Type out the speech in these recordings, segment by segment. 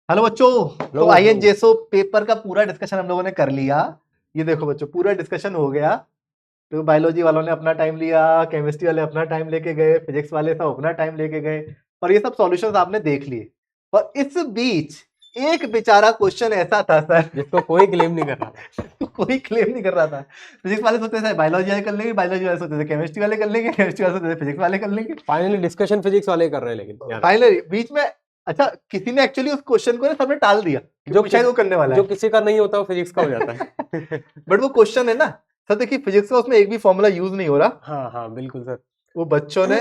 Hello बच्चों। तो hello आईएनजेसओ paper का पूरा डिस्कशन हम लोगों ने कर लिया। ये देखो बच्चों, पूरा डिस्कशन हो गया। तो बायोलॉजी वालों ने अपना टाइम लिया, केमिस्ट्री वाले अपना टाइम लेके गए, फिजिक्स वाले सब अपना टाइम लेके गए, और ये सब सॉल्यूशंस आपने देख लिए। और इस बीच एक बेचारा क्वेश्चन ऐसा था सर जिसको कोई क्लेम नहीं कर रहा था। तो कोई क्लेम नहीं कर रहा था। फिजिक्स वाले सोचते थे बायोलॉजी वाले कर लेंगे, बायोलॉजी वाले सोचते थे केमिस्ट्री वाले कर लेंगे, केमिस्ट्री वाले सोचते थे फिजिक्स वाले कर लेंगे। फाइनली डिस्कशन फिजिक्स वाले कर रहे हैं, लेकिन यार फाइनली बीच में अच्छा किसी ने एक्चुअली उस क्वेश्चन को ना सबने टाल दिया कि जो शायद वो करने वाला जो है। किसी का नहीं होता वो फिजिक्स का हो जाता है। बट वो क्वेश्चन है ना सर, देखिए फिजिक्स का उसमें एक भी फॉर्मूला यूज नहीं हो रहा। हाँ हाँ बिल्कुल सर। वो बच्चों ने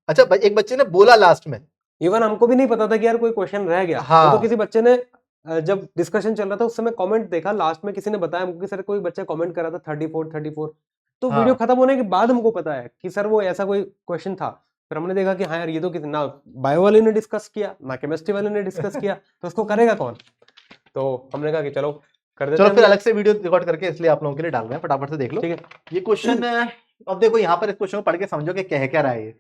अच्छा एक बच्चे ने बोला लास्ट में। इवन हमको भी नहीं पता था कि यार कोई क्वेश्चन रह गया। हाँ वो तो किसी बच्चे ने जब डिस्कशन चल रहा था उस समय कमेंट देखा, लास्ट में किसी ने बताया हमको कि सर कोई बच्चा कमेंट कर रहा था 34। तो वीडियो हाँ खत्म होने के बाद हमको पता है कि सर वो ऐसा कोई क्वेश्चन था। फिर हमने देखा कि हाँ यार ये तो किसी ना बायो वाले ने डिस्कस किया ना केमिस्ट्री वाले ने डिस्कस किया, तो उसको करेगा कौन। तो हमने कहा कि चलो कर देते चलो हैं फिर हम ये। अलग से वीडियो रिकॉर्ड करके इसलिए आप लोगों के लिए डाल रहे हैं, फटाफट से देख लो। ठीक है। ये क्वेश्चन अब देखो यहाँ पर इस क्वेश्चन को पढ़ के समझो कि कह क्या रहा है ये।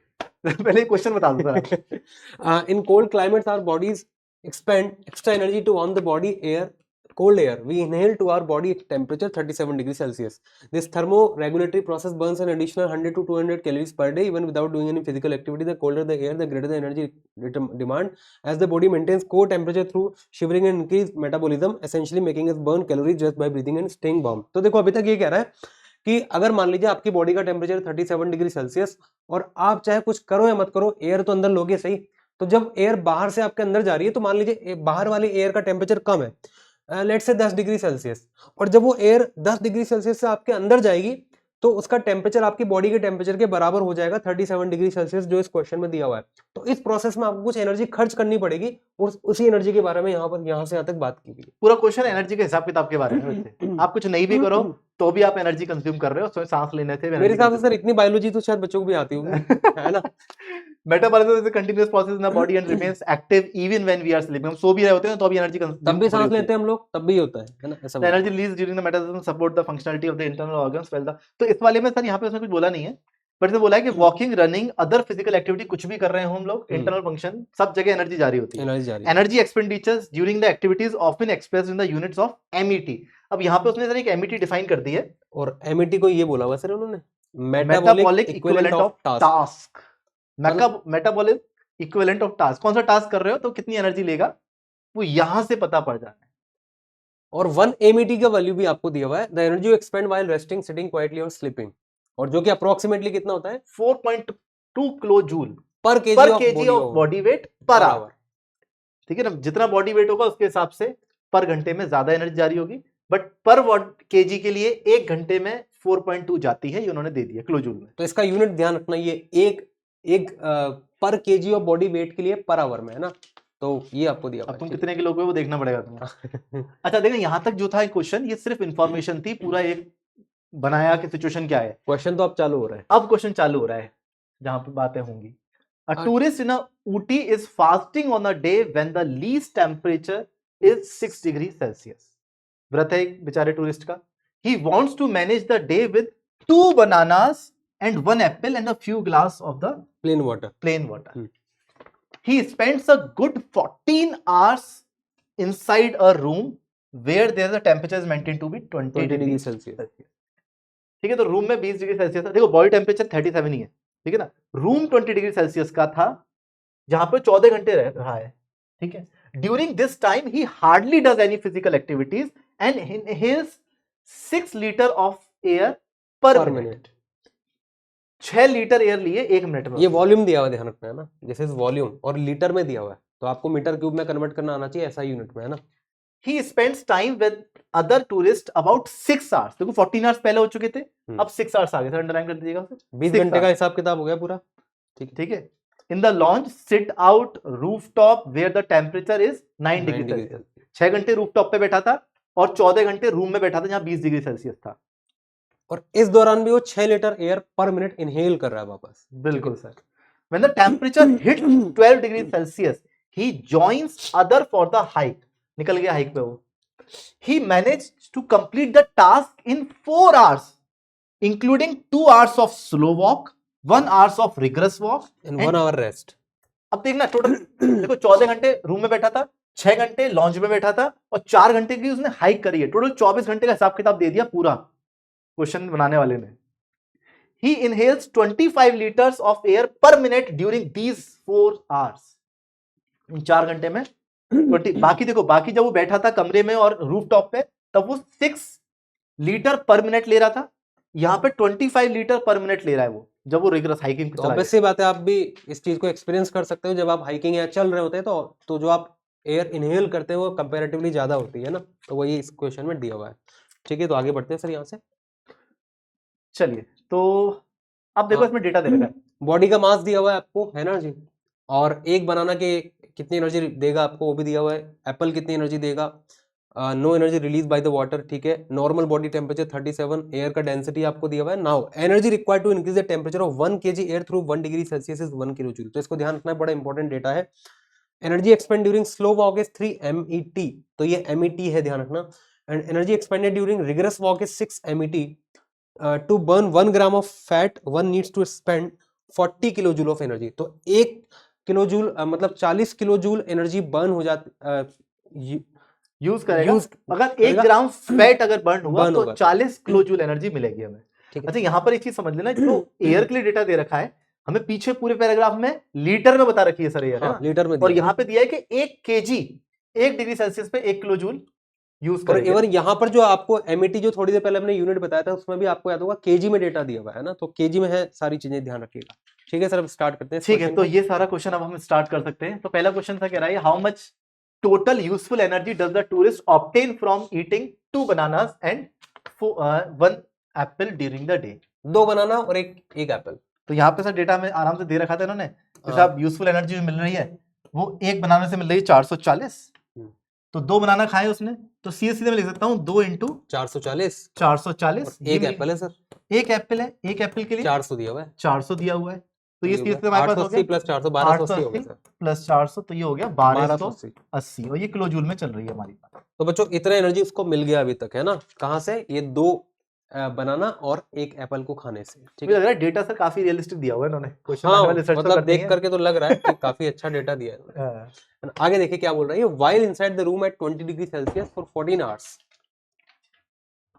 पहले क्वेश्चन बता दो जरा। In cold climates, our bodies expend extra energy to warm the body air. Cold air we inhale to our body temperature 37 degrees Celsius. This thermoregulatory process burns an additional 100 to 200 calories per day, even without doing any physical activity. The colder the air, the greater the energy demand, as the body maintains core temperature through shivering and increased metabolism, essentially making us burn calories just by breathing and staying warm. तो देखो अभी तक ये कह रहा है कि अगर मान लीजिए आपकी बॉडी का टेम्परेचर 37 डिग्री सेल्सियस और आप चाहे कुछ करो या मत करो, एयर तो अंदर लोगे सही। तो जब एयर बाहर से आपके अंदर जा रही है तो मान लीजिए बाहर वाली एयर का टेम्परेचर कम है, लेट से 10 डिग्री सेल्सियस, और जब वो एयर 10 डिग्री सेल्सियस से आपके अंदर जाएगी तो उसका टेम्परेचर आपकी बॉडी के टेम्परेचर के बराबर हो जाएगा 37 डिग्री सेल्सियस, जो इस क्वेश्चन में दिया हुआ है। तो इस प्रोसेस में आपको कुछ एनर्जी खर्च करनी पड़ेगी और उसी एनर्जी के बारे में यहाँ से यहाँ तक बात की गई। पूरा क्वेश्चन एनर्जी के हिसाब किताब के बारे में बच्चे। आप कुछ नहीं भी करो तो भी आप एनर्जी कंज्यूम कर रहे हो, तो सांस लेने से मेरे हिसाब से सर इतनी बायोलॉजी तो शायद बच्चों को भी आती होगी, है ना। Metabolism is a continuous process in the body and remains active even when we are sleeping. हम सो भी रहे होते हैं तो भी एनर्जी तब भी सांस लेते हैं हम लोग, तब भी होता है ना, ऐसा the energy release during the metabolism support the functionality of the internal organs well the. तो इस वाले में सर यहाँ पे उसने कुछ बोला नहीं है, बट इसने बोला है कि walking, running, other physical activity कुछ भी कर रहे हो हम लोग, इंटरनल फंक्शन सब जगह एनर्जी जारी होती है। एनर्जी जा रही है। Energy expenditures during the activities often expressed in the units of MET. अब यहाँ पे उसने सर एक एमईटी डिफाइन कर दी है, और एमईटी को ये बोला हुआ सर उन्होंने, मेटाबॉलिक इक्विवेलेंट ऑफ टास्क। मतलब मेटाबॉलिक इक्विवेलेंट ऑफ टास्क, कौन सा टास्क कर रहे हो तो कितनी एनर्जी लेगा, वो यहां से पता पड़ जाना है। और 1 एमईटी का वैल्यू भी आपको दिया हुआ है, the energy you expand while resting, sitting quietly और स्लीपिंग, और जो कि अप्रोक्सीमेटली कितना होता है 4.2 किलो जूल पर KG of body weight per hour. ठीक है ना, जितना बॉडी वेट होगा उसके हिसाब से पर घंटे में ज्यादा एनर्जी जारी होगी, बट पर केजी के लिए एक घंटे में 4.2 जाती है, ये उन्होंने दे दिया किलो जूल में। तो इसका यूनिट ध्यान रखना, ये एक पर केजी ऑफ बॉडी वेट के लिए पर आवर में है ना, तो ये आपको दिया। अब तुम कितने किलो हो वो देखना पड़ेगा तुम्हें। अच्छा देखो यहाँ तक जो था क्वेश्चन, ये सिर्फ इंफॉर्मेशन थी, पूरा एक बनाया कि सिचुएशन क्या है। क्वेश्चन तो अब चालू हो रहा है, अब क्वेश्चन चालू हो रहा है जहां पे बातें होंगी। A tourist in a Ooty is fasting on a day when the least temperature is 6 degrees Celsius. व्रत है एक बेचारे टूरिस्ट का। He wants to manage the day with 2 bananas and 1 apple and a few glass of the plain water. He spends a good 14 hours inside a room where there the temperature is maintained to be 20 degrees Celsius. ठीक है, तो room में 20 degree Celsius था। देखो body temperature 37 ही है, ठीक है ना। रूम 20 डिग्री सेल्सियस का था जहां पे 14 घंटे रहा है, ठीक है। During this time he hardly does any physical activities and inhales 6 litre of air पर मिनट। 6 लीटर एयर लिए 1 मिनट में। ये वॉल्यूम दिया हुआ, ध्यान रखना है ना, जैसे वॉल्यूम और लीटर में दिया हुआ है, तो आपको मीटर क्यूब में कन्वर्ट करना आना चाहिए, ऐसा यूनिट में है ना। He spends time with other tourists about 6 hours. देखो 14 hours पहले हो चुके थे, अब 6 hours आ गए। सर अंडरलाइन कर दीजिएगा, 20 घंटे का हिसाब किताब हो गया पूरा, ठीक है। In the launch, sit out rooftop where the temperature is 9 degree Celsius. 6 घंटे रूफटॉप पे बैठा था और 14 घंटे रूम में बैठा था जहां 20 डिग्री सेल्सियस था। और इस दौरान भी वो 6 लीटर एयर पर मिनट इनहेल कर रहा है वापस। बिल्कुल sir. When the temperature hits 12 degree Celsius, he joins other for the hike. निकल गया हाइक पे वो। He managed to complete the task in 4 hours, including 2 hours of slow walk, 1 hours of rigorous walk, and 1 hour rest. अब देखना total देखो 14 घंटे room में बैठा था, 6 घंटे लॉन्च में बैठा था और 4 घंटे की उसने हाइक करी है, टोटल 24 घंटे का हिसाब किताब दे दिया पूरा क्वेश्चन बनाने वाले ने। He inhales 25 liters of air per minute during these 4 hours. इन 4 घंटे में 20, बाकी देखो, बाकी जब वो बैठा था कमरे में और रूफटॉप पे तब वो 6 लीटर पर मिनट ले रहा था, यहाँ पे 25 लीटर पर मिनट ले रहा है वो, जब वो रिगरस हाइकिंग तो ऑब्वियस सी बात है, आप भी इस चीज को एक्सपीरियंस कर सकते हो जब आप हाइकिंग या चल रहे होते हैं, तो जो आप एयर इनहेल करते हैं वो कंपैरेटिवली ज्यादा होती है ना, तो वही इस क्वेश्चन में दिया हुआ है। ठीक है, तो आगे बढ़ते हैं सर यहाँ से। चलिए, तो अब देखो इसमें डेटा दे रखा है, बॉडी का मास दिया हुआ है आपको, है ना जी, और एक बनाना के कितनी एनर्जी देगा आपको वो भी दिया हुआ है, एप्पल कितनी एनर्जी देगा, no energy release by the water, ठीक है, नॉर्मल बॉडी टेम्परेचर 37, एयर का डेंसिटी आपको दिया हुआ है। Now energy required to increase the temperature of 1 kg air through 1 degree celsius is 1 kilo joule. तो इसको ध्यान रखना है, बड़ा इंपॉर्टेंट डेटा है। Energy expend during slow walk is 3 MET, तो ये MET है, ध्यान रखना। And energy expended during rigorous walk is 6 MET। To burn 1 gram of fat one needs to spend 40 kilo joule of energy. तो 1 kilo joule मतलब 40 kilo joule energy burn हो जाती, use करेगा। अगर 1 ग्राम फैट अगर बर्न हुआ तो 40 किलो जूल एनर्जी मिलेगी हमें। अच्छा, यहाँ पर एक चीज समझ लेना, जो एयर के लिए डेटा दे रखा है हमें पीछे पूरे पैराग्राफ में लीटर में बता रखी है सर एयर, हाँ, लीटर में, और यहाँ पे दिया है कि 1 kg 1 डिग्री सेल्सियस पे 1 किलो जूल यूज करेंगे। और यहाँ पर जो आपको MET जो थोड़ी देर पहले हमने यूनिट बताया था उसमें भी आपको याद होगा केजी में डेटा दिया हुआ है ना, तो केजी में है, सारी चीजें ध्यान रखिएगा। ठीक है सर, अब स्टार्ट करते हैं। ठीक है, तो ये सारा क्वेश्चन अब हम स्टार्ट कर सकते हैं। तो पहला क्वेश्चन था कह रहा है how much total useful energy does the tourist obtain from eating 2 bananas and 1 Apple during the day. 2 बनाना और एक एप्पल। तो यहाँ पे सर डेटा में आराम से दे रखा था इन्होंने, जैसे आप यूजफुल एनर्जी जो मिल रही है वो एक बनाने से मिल रही है 440, तो 2 बनाना खाए उसने, तो सीधे मैं लिख सकता हूँ 2 इंटू 440। एक एप्पल है सर, एक एप्पल है, एक एप्पल के लिए 400 दिया हुआ है, 400 दिया हुआ है, तो ये सीधे हमारे पास हो गया प्लस 400 1280 हो गया सर, प्लस 400, तो ये हो गया 1280, और ये किलो जूल में चल रही है हमारी बात। तो बच्चों इतना एनर्जी उसको मिल गया अभी तक, है ना, कहाँ से, ये 2 बनाना और एक एप्पल को खाने से। ठीक है, डेटा सर काफी रियलिस्टिक दिया हुआ है इन्होंने, हाँ, मतलब देख करके तो लग रहा है कि काफी अच्छा डेटा दिया है। आगे देखिए क्या बोल रही है, while inside the room at 20 degree Celsius for 14 hours,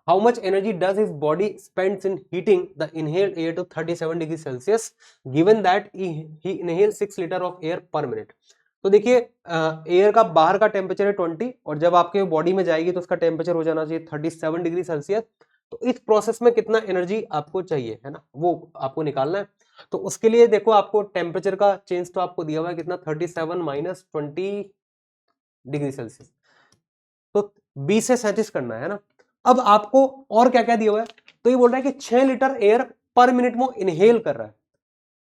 how much energy does his body spends in heating the inhaled air to 37 degree Celsius given that he inhales 6 liter of air per minute। तो देखिए air का बाहर का temperature है 20 और जब आपके body में जाएगी तो उसका टेम्परेचर हो जाना चाहिए 37 डिग्री सेल्सियस। तो इस प्रोसेस में कितना एनर्जी आपको चाहिए, है ना, वो आपको निकालना है। तो उसके लिए देखो आपको टेम्परेचर का चेंज तो आपको दिया हुआ है कितना, 37 माइनस 20 डिग्री सेल्सियस, तो 20 से 37 करना है ना। अब आपको और क्या क्या दिया हुआ है, तो ये बोल रहा है कि 6 लीटर एयर पर मिनट वो इनहेल कर रहा है।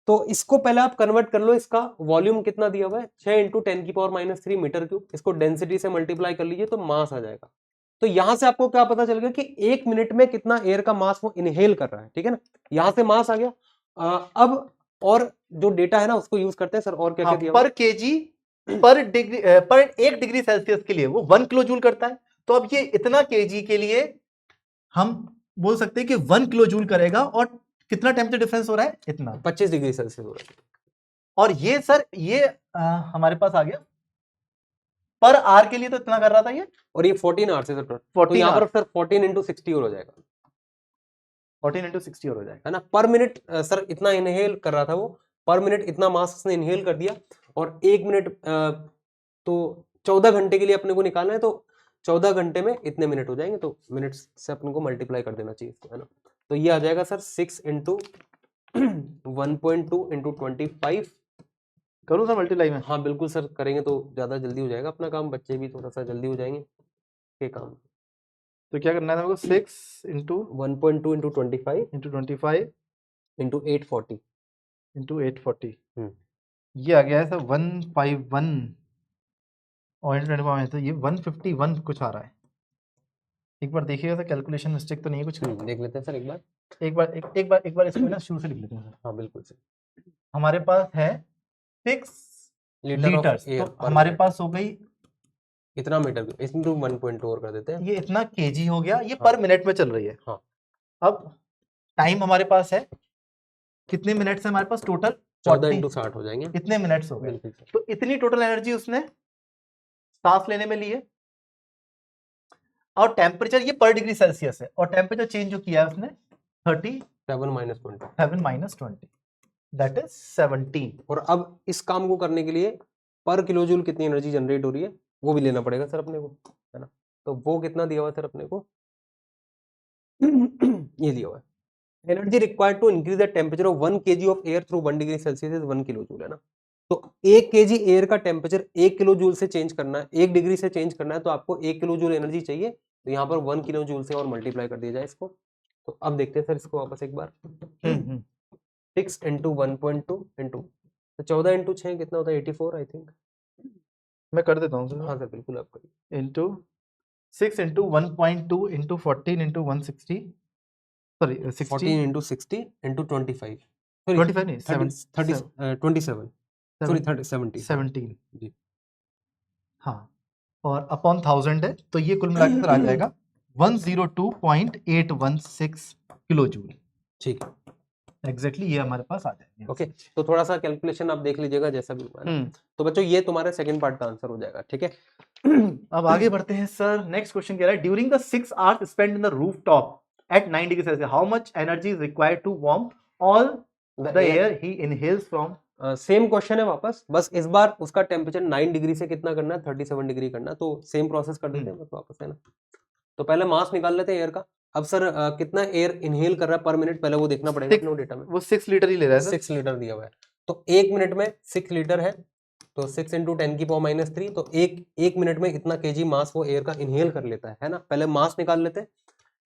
तो इसको पहले आप कन्वर्ट कर लो, इसका वॉल्यूम कितना दिया हुआ है 6 इंटू 10⁻³ मीटर क्यूब, इसको डेंसिटी से मल्टीप्लाई कर लीजिए तो मास आ जाएगा। तो यहां से आपको क्या पता चल गया कि 1 मिनट में कितना एयर का मास वो इनहेल कर रहा है। ठीक है ना, यहां से मास आ गया। अब और जो डेटा है ना उसको यूज करते हैं सर, और क्या क्या दिया पर केजी पर डिग्री पर 1 डिग्री सेल्सियस के लिए वो 1 किलो जूल करता है। तो अब ये इतना केजी के लिए हम बोल सकते हैं कि 1 किलो जूल करेगा, और कितना टेम्परेचर डिफरेंस हो रहा है, इतना 25 डिग्री सेल्सियस हो रहा है। और ये सर ये हमारे पास आ गया पर आर के लिए, तो इतना कर रहा था ये, और ये 14 आवर्स है सर, तो यहाँ पर सर 14 इंटू 60 और हो जाएगा, 14 इंटू 60 और हो जाएगा, है ना। पर मिनट सर इतना इनहेल कर रहा था वो, पर मिनट इतना मास उसने इनहेल कर दिया, और 1 मिनट तो 14 घंटे के लिए अपने को निकालना है, तो 14 घंटे में इतने मिनट हो जाएंगे, तो मिनट से अपने को मल्टीप्लाई कर देना चाहिए इसको, है ना। तो ये आ जाएगा सर 6 इंटू 1.2 इंटू 25। करूँ सर मल्टीप्लाई में? हाँ बिल्कुल सर, करेंगे तो ज्यादा जल्दी हो जाएगा अपना काम, बच्चे भी थोड़ा सा जल्दी हो जाएंगे ये काम। तो क्या करना है हमको, 6 into 1.2 into 25 into 25 into 840 into 840, ये आ गया है सर 151 और इंटू 25, तो ये 151 कुछ आ रहा है। एक बार देखिएगा सर, कैलकुलेशन मिस्टेक तो नहीं है कुछ? देख लेते हैं सर एक बार इसको ना शुरू से लिख लेते हैं सर। हाँ बिल्कुल सर, हमारे पास है 6 लीटर्स, तो हमारे पास हो गई इतना मीटर, इंटू 1.2 और कर देते हैं, ये इतना केजी हो गया, ये पर मिनट में चल रही है। हाँ, अब टाइम हमारे पास है कितने मिनट्स है हमारे पास टोटल, 14 इंटू 60 हो जाएंगे, कितने मिनट्स हो गए, तो इतनी टोटल एनर्जी उसने सांस लेने में लिए, और टेम्परेचर ये पर डिग्री सेल्सियस है, और टेम्परेचर चेंज जो किया है उसने 7 माइनस 20 दैट इज 17। और अब इस काम को करने के लिए पर किलो जूल कितनी एनर्जी जनरेट हो रही है वो भी लेना पड़ेगा सर अपने को, है ना। तो वो कितना दिया हुआ सर अपने को, ये दिया हुआ है, energy required to increase the temperature of 1 kg of air through 1 degree celsius is 1 kilo joule, है ना। तो 1 kg एयर का टेम्परेचर 1 किलो जूल से चेंज करना है, 1 डिग्री से चेंज करना है, तो आपको 1 किलो जूल एनर्जी चाहिए। तो यहाँ पर 1 किलो जूल से और मल्टीप्लाई कर दिया जाए इसको। तो अब देखते हैं सर इसको वापस एक बार, 6 इंटू 1.2 इंटू, तो 14 इंटू 6 कितना होता है, 84 आई थिंक। मैं कर देता हूँ सर। हाँ सर बिल्कुल आप करिए। Into 6 into 1.2 into 14 into 160, sorry 14 60 into 60 into 25, 25 नहीं 27 सॉरी 70 17 जी। हाँ, और अपॉन 1000 है, तो ये कुल मिलाकर सर आ जाएगा 102.816 किलो जूल। ठीक है, एग्जैक्टली ये हमारे पास आ जाएगा। ओके, तो थोड़ा सा कैलकुलेशन आप देख लीजिएगा जैसा भी होगा ना। तो बच्चों ये तुम्हारे सेकंड पार्ट का आंसर हो जाएगा, ठीक है। अब आगे बढ़ते हैं सर। नेक्स्ट क्वेश्चन कह रहा है during the 6 hours spend in the rooftop at 9 degree celsius how much energy is required to warm all the air he inhales from. Same question है वापस, बस इस बार उसका टेम्परेचर 9 डिग्री से कितना करना है, 37 डिग्री करना है। तो सेम प्रोसेस कर देते हैं बस वापस, है ना। तो पहले मास निकाल लेते हैं एयर का। अब सर कितना एयर इनहेल कर रहा है पर मिनट, पहले वो देखना पड़ेगा अपने डेटा में। वो 6 लीटर ही ले रहा है 6 लीटर दिया हुआ है, तो 1 मिनट में 6 लीटर है, तो 6 इंटू 10 की पावर माइनस 3, तो एक मिनट में इतना केजी मास वो एयर का इनहेल कर लेता है ना। पहले मास निकाल लेते हैं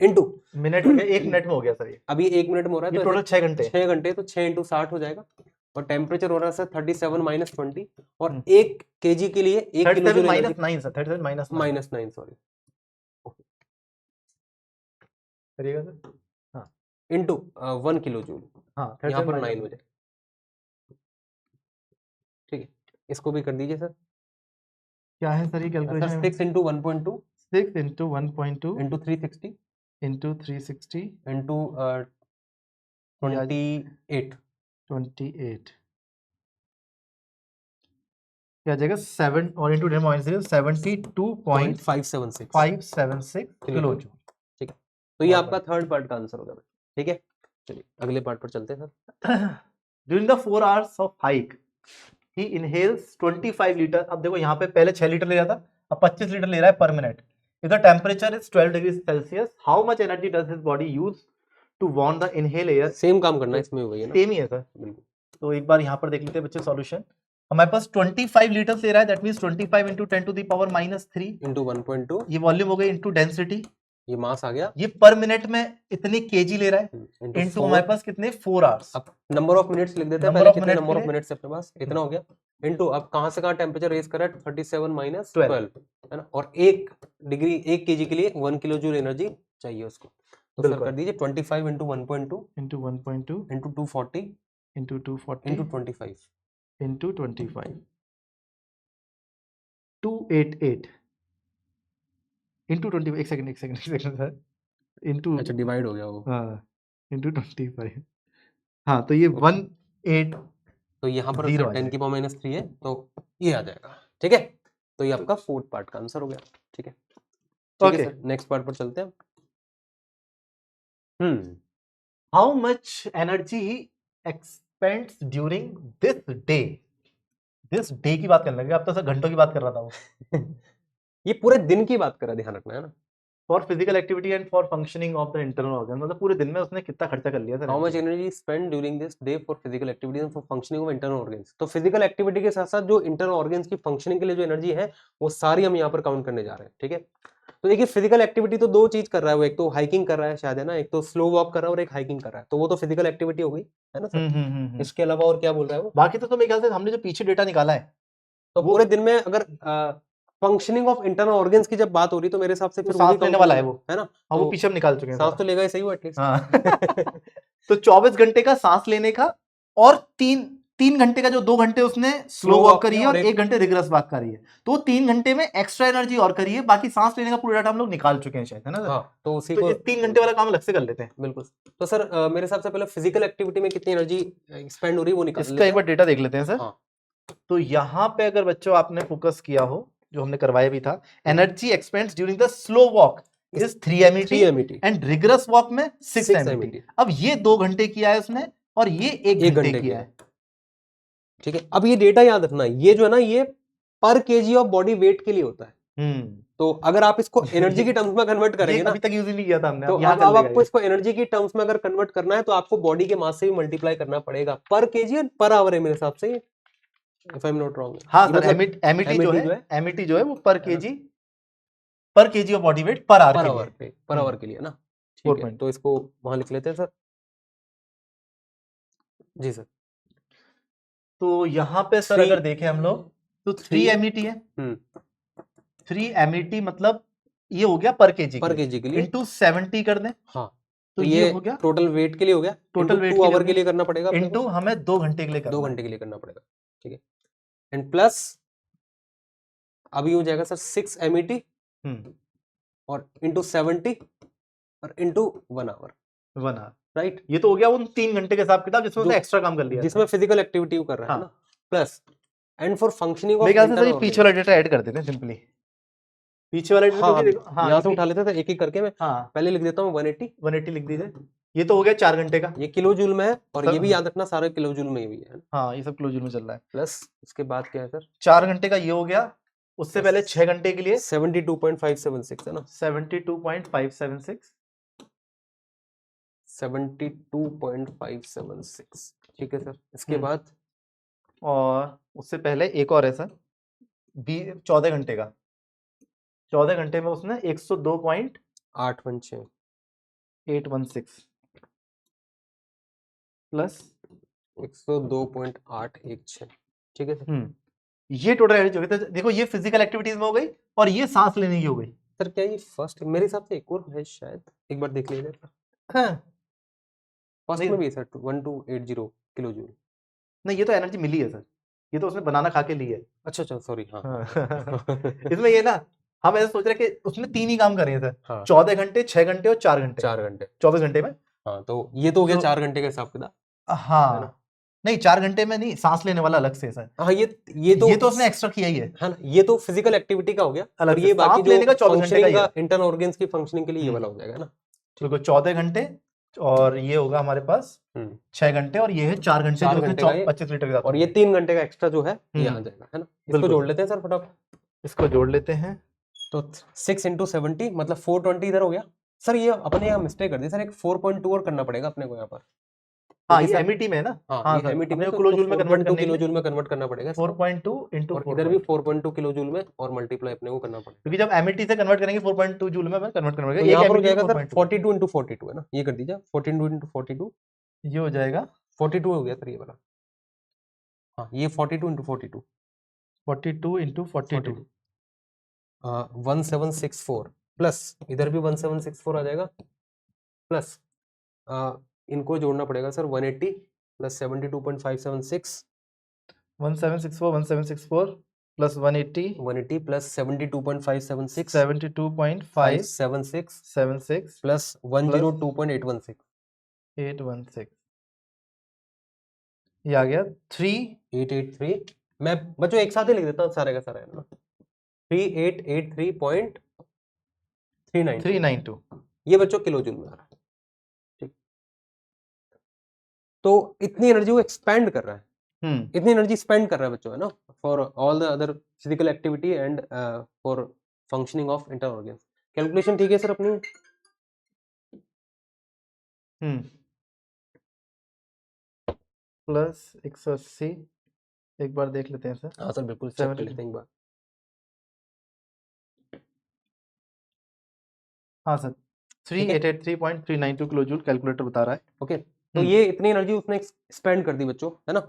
इनटू मिनट में, 1 मिनट में हो गया सर ये। अभी 1 मिनट में हो रहा है, ये टोटल 6 घंटे, 6 घंटे, तो 6 इंटू 60 हो जाएगा। और टेम्परेचर हो रहा है सर 37 माइनस 20, और 1 केजी के लिए 1 kilo joule minus 9 sir, 37 minus minus 9 sorry करिएगा सर। हाँ, इनटू 1 किलो जूल, हाँ यहाँ पर 9 हो जाए, ठीक है। इसको भी कर दीजिए सर। क्या है सर ये calculation? 6 into 1.2 6 into 1.2 into 360 into 360 into 28 क्या जाएगा 7 और इंटू 10 माइनस 72.576 किलो जूल। ठीक है, तो ये आपका थर्ड पार्ट का आंसर होगा, ठीक है। चलिए अगले पार्ट पर चलते हैं sir. During the 4 hours of hike he inhales 25 litre. अब देखो यहाँ पे पहले 6 लीटर ले रहा था, अब 25 लीटर ले रहा है पर minute. If the temperature is 12 degree celsius how much energy does his body use to warm the inhale air. Same काम करना है इसमें, वही है ना, सेम ही है सर बिल्कुल। तो एक बार यहाँ पर देख लेते हैं बच्चे सॉल्यूशन। हमारे पास 25 लीटर ले रहा है, that means 25 into 10 to the power minus 3 into 1.2, ये वॉल्यूम हो गई, इंटू डेंसिटी, ये मास आ गया, ये पर मिनट में इतने केजी ले रहा है, इंटू हमारे पास कितने 4 आवर्स। अब नंबर ऑफ मिनट्स लिख देते हैं पहले, कितने नंबर ऑफ मिनट्स अपने पास, इतना हो गया, इंटू अब कहां से कहां टेम्परेचर रेज करा है 37 माइनस 12, है ना। और 1 डिग्री 1 केजी के लिए 1 किलो जूल एनर्जी चाहिए उसको। तो सर कर दीजिए 25 into 1.2 into 1.2 into 240 into 240 into 25 into 25 288 into 20। एक सेकंड सर, इंटू, अच्छा डिवाइड हो गया वो, हाँ इंटू 25, हाँ तो ये 18, तो यहाँ पर 10 की पावर माइनस 3 है, तो ये आ जाएगा, ठीक है। तो ये आपका फोर्थ पार्ट का आंसर हो गया, ठीक है। ठीक है सर, नेक्स्ट पार्ट पर चलते हैं। How much energy he expends during this day. This day की बात करने लगे, अब तो सर घंटों की बात कर रहा था वो। ये पूरे दिन की बात कर रहा है, ध्यान रखना है ना। For physical activity and for functioning of the internal organ, मतलब पूरे दिन में उसने कितना खर्चा कर लिया sir. How much energy spend during this day for physical activity and for functioning of internal organs. तो फिजिकल एक्टिविटी के साथ साथ जो इंटरनल ऑर्गन्स की फंक्शनिंग के लिए जो एनर्जी है वो सारी हम यहाँ पर काउंट करने जा रहे हैं, ठीक है। तो देखिए फिजिकल एक्टिविटी तो 2 चीज कर रहा है वो, एक तो हाइकिंग कर रहा है शायद, है ना, एक तो स्लो वॉक कर रहा है और एक हाइकिंग कर रहा है, तो वो तो फिजिकल एक्टिविटी हो गई, है ना सर। इसके अलावा और क्या बोल रहा है वो? बाकी तो मेरे ख्याल से हमने जो पीछे डेटा निकाला है, तो पूरे दिन में अगर फंक्शनिंग ऑफ इंटरनल ऑर्गन्स की जब बात हो रही तो मेरे हिसाब से फिर सांस लेने वाला है वो, है ना। हाँ वो पीछे हम निकाल चुके हैं, सांस तो लेगा ही सही वो एटलीस्ट। तो 24 घंटे का सांस लेने का, और 3 घंटे का जो 2 घंटे उसने स्लो वॉक करी है और 1 घंटे रिग्रेस वॉक करी है, तो 3 घंटे में एक्स्ट्रा एनर्जी और करी है। बाकी सांस लेने का पूरा डाटा हम लोग निकाल चुके हैं शायद, है ना। हाँ, तो उसी को 3 घंटे वाला काम अलग से कर लेते हैं। बिल्कुल। तो सर मेरे हिसाब से पहले फिजिकल एक्टिविटी में कितनी एनर्जी एक्सपेंड हो रही है वो निकाल इसका एक बार डेटा देख लेते हैं सर। तो यहाँ पे अगर बच्चों आपने फोकस किया हो जो हमने करवाया भी था, energy expends during the slow walk is 3 MET 3 MET and rigorous walk में 6 6 MET। MET। अब ये 2 घंटे किया है उसने और ये 1 1 घंटे घंटे किया है। ठीक है। अब ये डेटा याद रखना, ये जो है ना ये पर केजी ऑफ बॉडी वेट के लिए होता है। तो अगर आप इसको एनर्जी की टर्म्स में कन्वर्ट करेंगे ना, अभी तक यूज ही नहीं किया था हमने, तो यहाँ अब कर लेगा आपको ये। इसको एनर्जी की टर्म्स में अगर कन्वर्ट करना है तो आपको बॉडी के मास से भी मल्टीप्लाई करना पड़ेगा। पर केजी और पर आवर है मेरे हिसाब से, if I am not wrong. हाँ सर, MET जो है वो पर KG of body weight per hour के लिए ना। ठीक है, तो इसको वहां लिख लेते हैं सर। जी सर। तो यहाँ पे सर अगर देखें हम लोग तो 3 MET है। 3 MET मतलब ये हो गया पर केजी के लिए इंटू 70 कर दें। हाँ, तो ये हो गया टोटल वेट के लिए हो गया, टोटल वेट 2 आवर के लिए करना पड़ेगा, इंटू हमें 2 घंटे के लिए 2 घंटे के लिए करना पड़ेगा। ठीक है, एंड प्लस अभी हो जाएगा सर 6 MET और इंटू 70 और इंटू 1 आवर। राइट, ये तो हो गया उन 3 घंटे के हिसाब किताब जिसमें एक्स्ट्रा काम कर लिया, जिसमें फिजिकल एक्टिविटी कर रहा है ना। Plus and for functioning of, मेरे ख्याल से पीछे वाला डेटा ऐड कर देते हैं सिंपली, पीछे वाला डेटा। हाँ, यहाँ से उठा लेते थे एक एक करके। मैं पहले लिख देता हूँ 180 लिख दीजिए। ये तो हो गया 4 घंटे का, ये किलो जूल में है, और ये भी याद रखना सारे किलो जूल में ही है। हाँ, ये सब किलो जूल में चल रहा है। प्लस उसके बाद क्या है सर, 4 घंटे का ये हो गया। उससे पहले 6 घंटे के लिए 72.576 है ना, 72.576 72.576। ठीक है सर, इसके बाद और उससे पहले एक और है सर 14 घंटे का। 14 घंटे में उसने 102.816 प्लस 102.816। ठीक है सर। ये टोटल एवरेज हो गया। तो देखो ये फिजिकल एक्टिविटीज में हो गई और ये सांस लेने की हो गई। सर क्या ये फर्स्ट, मेरे हिसाब से एक और है शायद, एक बार देख लीजिए। हाँ, फर्स्ट में भी है सर 1280 किलो जूल। नहीं, ये तो एनर्जी मिली है सर, ये तो उसने बनाना खा के ली है। अच्छा सॉरी, हाँ। इसमें ये ना हम ऐसे सोच रहे कि उसने 3 ही काम करे हैं सर। हाँ। 14 घंटे, 6 घंटे और 4 घंटे, 24 घंटे में। हाँ, तो ये तो हो गया 4 घंटे का हिसाब किताब। हाँ, नहीं 4 घंटे में नहीं, सांस लेने वाला अलग से सर। हाँ, ये तो उसने एक्स्ट्रा किया ही है। हाँ, ये तो फिजिकल एक्टिविटी का हो गया, अलग और ये बाकी लेने का 24 घंटे का इंटरनल ऑर्गन्स की फंक्शनिंग के लिए ये वाला हो जाएगा ना। तो 14 घंटे और ये होगा हमारे पास 6 घंटे और ये है 4 घंटे, 25 लीटर का, और ये 3 घंटे का एक्स्ट्रा जो है ये आ जाएगा, है ना। इसको जोड़ लेते हैं सर फटाफट, इसको जोड़ लेते हैं। तो 6 × 70 मतलब 420 इधर हो गया सर। ये अपने यहाँ मिस्टेक कर दी सर, एक 4.2 और करना पड़ेगा अपने को यहाँ पर। हाँ, ये MET में है ना। हाँ, ये MET में किलो जूल में कन्वर्ट करने, किलो जूल में कन्वर्ट करना पड़ेगा। 4.2 इंटू इधर भी 4.2 किलो जूल में और मल्टीप्लाई अपने को करना पड़ेगा, क्योंकि जब MET से कन्वर्ट करेंगे 4.2 जूल में कन्वर्ट करना पड़ेगा। तो यहाँ पर हो जाएगा सर 42 × 42 है ना, ये कर दीजिए 42 × 42, ये हो जाएगा 42 हो गया सर ये वाला। हाँ, ये 42 × 42, 42 × 42 1764 प्लस इधर भी 1764 आ जाएगा, प्लस इनको जोड़ना पड़ेगा sir 180 plus 72.576, 1764 plus 180 plus 72.576 72.576 plus 102.816 ये आ गया 3883। मैं बच्चों एक साथ ही लिख देता हूँ सारे का सारा, है ना। 3883.392 ये बच्चों किलो जूल में आ रहा है। ठीक, तो इतनी एनर्जी वो एक्सपेंड कर रहा है, इतनी एनर्जी स्पेंड कर रहा है बच्चों, है ना, for all the other physical activity and for functioning of internal organs. Calculation ठीक है सर अपनी? प्लस 180 एक बार देख लेते हैं सर। हाँ सर बिल्कुल, चेक कर लेते हैं एक बार। हाँ सर 3883.392 किलो जूल कैलकुलेटर बता रहा है। ओके, तो ये इतनी एनर्जी उसने स्पेंड कर दी बच्चों, है ना,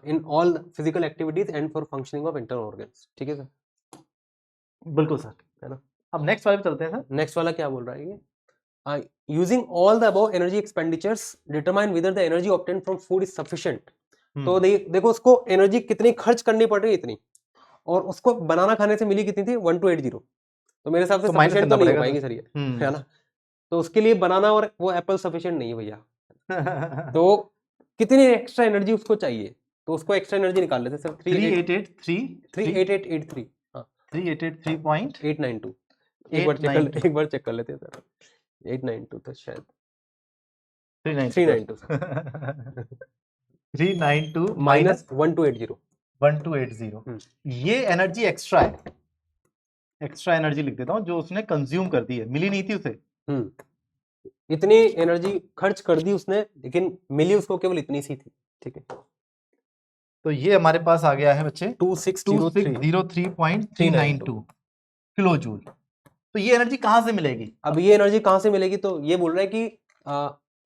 in all physical activities and for functioning of internal organs. ठीक है सर, बिल्कुल सर, है ना। अब नेक्स्ट वाले पे चलते हैं सर। नेक्स्ट वाला क्या बोल रहा है ये? Using all the above energy expenditures, determine whether the energy obtained from food is sufficient. तो देखो उसको एनर्जी कितनी खर्च करनी पड़ रही है इतनी, और उसको बनाना खाने से मिली कितनी थी 1280, तो मेरे हिसाब से सफिशिएंट तो नहीं हो पाएगी सर ये, है ना। तो उसके लिए बनाना और वो एप्पल सफिशिएंट नहीं है भैया। तो कितनी एक्स्ट्रा एनर्जी उसको चाहिए, तो उसको एक्स्ट्रा एनर्जी निकाल लेते सर। 3883 3883, हाँ 383.892 892 एक बार चेक कर लेते हैं सर 892 था शायद 392 392 माइनस 1280 1280 ये एनर्जी एक्स्ट्रा है, एक्स्ट्रा एनर्जी लिख देता हूँ जो उसने कंज्यूम कर दी है, मिली नहीं थी उसे। इतनी एनर्जी खर्च कर दी उसने लेकिन मिली उसको केवल इतनी सी थी। ठीक है, तो ये हमारे पास आ गया है बच्चे 2603.392 किलो जूल। तो ये एनर्जी कहां से मिलेगी? अब ये एनर्जी कहां से मिलेगी, तो ये बोल रहा है कि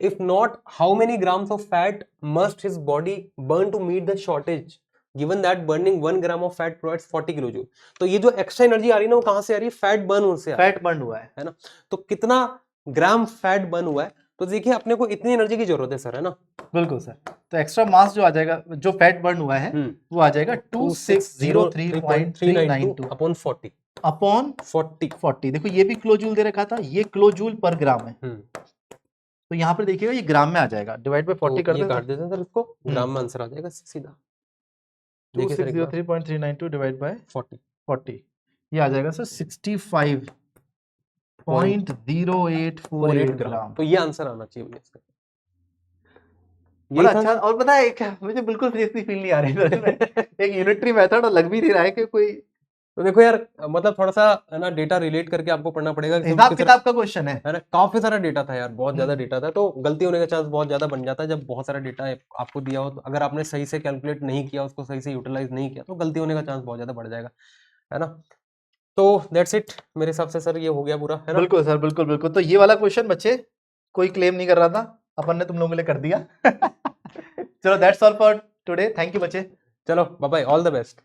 if not how many grams of fat must his body burn to meet the shortage given that burning 1 gram of fat provides 40 kilo joule. तो ये जो एक्स्ट्रा एनर्जी आ रही है ना वो कहां से आ रही है? फैट बर्न से, फैट बर्न हुआ है ना। तो कितना ग्राम फैट बर्न हुआ है, तो देखिए अपने को इतनी एनर्जी की जरूरत है सर, है ना। बिल्कुल सर। तो एक्स्ट्रा मास जो आ जाएगा, जो फैट बर्न हुआ है वो आ जाएगा 2603.392 अपॉन 40 अपॉन 40। देखो ये भी किलो जूल दे रखा था, ये किलो जूल पर ग्राम है। तो यहाँ पर देखिएगा ये ग्राम में आ जाएगा, डिवाइड बाय 40 कर काट देते हैं सर इसको, ग्राम में आंसर आ जाएगा सीधा। 2603.392 डिवाइड बाय 40 ये आ जाएगा सर 65.0848 ग्राम। तो ये आंसर आना चाहिए इसका। बड़ा अच्छा। और पता है क्या, मुझे बिल्कुल सीरियसली फील नहीं आ रही एक यूनिटरी मेथड, और लग भी नहीं रहा है कि कोई। तो देखो यार, मतलब थोड़ा सा है ना डेटा रिलेट करके आपको पढ़ना पड़ेगा। हिसाब किताब का क्वेश्चन है ना, काफी सारा डेटा था यार, बहुत ज्यादा डेटा था, तो गलती होने का चांस बहुत ज्यादा बन जाता है जब बहुत सारा डेटा आपको दिया हो। तो अगर आपने सही से कैलकुलेट नहीं किया, उसको सही से यूटिलाइज नहीं किया, तो गलती होने का चांस बहुत ज्यादा बढ़ जाएगा, है ना। तो दैट्स इट मेरे हिसाब से सर, ये हो गया पूरा, है ना। बिल्कुल सर, बिल्कुल बिल्कुल। तो ये वाला क्वेश्चन बच्चे कोई क्लेम नहीं कर रहा था, अपन ने तुम लोगों के लिए कर दिया। चलो that's all for today, thank you बच्चे। चलो bye bye, all the best.